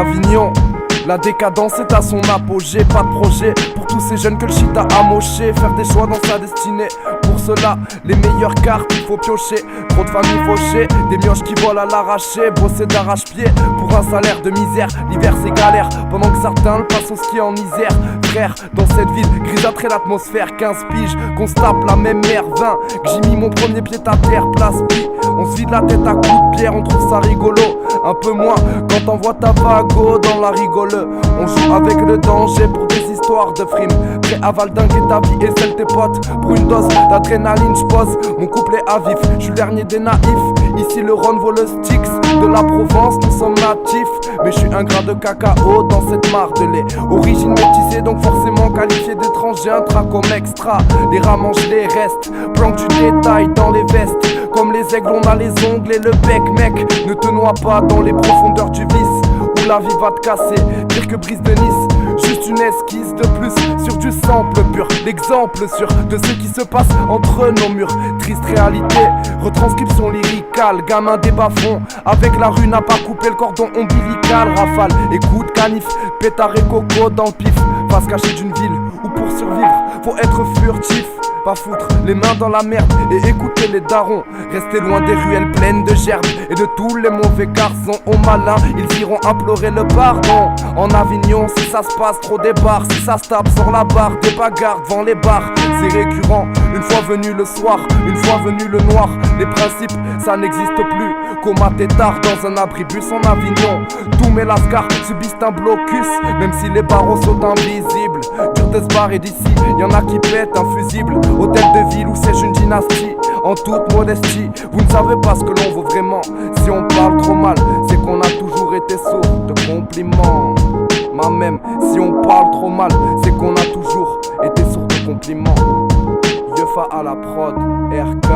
Avignon, la décadence est à son apogée. Pas de projet pour tous ces jeunes que le shit a amoché. Faire des choix dans sa destinée, pour cela les meilleures cartes il faut piocher. Trop de familles fauchées, des mioches qui volent à l'arraché. Bosser d'arrache-pied pour un salaire de misère. L'hiver c'est galère, pendant que certains le passent au ski en Isère. Frère, dans cette ville grisâtrée l'atmosphère. 15 piges, qu'on se tape la même mer. 20, que j'ai mis mon premier pied à terre. Place Pi, on se vide la tête à coups de pierre. On trouve ça rigolo, un peu moins quand t'envoies ta vago dans la rigole. On joue avec le danger pour des histoires de frimes. Prêt à valdinguer ta vie et celle de tes potes. Pour une dose d'adrénaline j'pose mon couplet à vif. J'suis le dernier des naïfs. Ici le Rhône vaut le Styx. De la Provence nous sommes natifs. Mais j'suis un grain de cacao dans cette mare de lait. Origine métissée donc forcément qualifié d'étranger. Un trac comme extra, les rats mangent les restes. Planque du détail dans les vestes. Comme les aigles on a les ongles et le bec. Mec, ne te noie pas dans les profondeurs du vice, où la vie va te casser, pire que Brise de Nice. Juste une esquisse de plus sur du sample pur. L'exemple sûr de ce qui se passe entre nos murs. Triste réalité, retranscription lyricale. Gamin des bas-fonds, avec la rue n'a pas coupé le cordon ombilical. Rafale, écoute, canif, pétard et coco dans le pif. Face cachée d'une ville où pour survivre faut être furtif. Pas foutre les mains dans la merde et écouter les darons. Rester loin des ruelles pleines de gerbes et de tous les mauvais garçons. Au malin, ils iront implorer le pardon. En Avignon, si ça se passe trop des bars, si ça se tape sur la barre, des bagarres devant les bars. C'est récurrent, une fois venu le soir, une fois venu le noir. Les principes, ça n'existe plus. Coma tard dans un abribus en Avignon. Tous mes lascars subissent un blocus, même si les barreaux sont invisibles. Dur de se barrer d'ici, y'en a qui pètent un fusible. Hôtel de ville où siège une dynastie, en toute modestie. Vous ne savez pas ce que l'on vaut vraiment. Si on parle trop mal, c'est qu'on a toujours été sourd de compliments. Ma même, si on parle trop mal, c'est qu'on a toujours été sourd de compliments. Yefa à la prod, RK.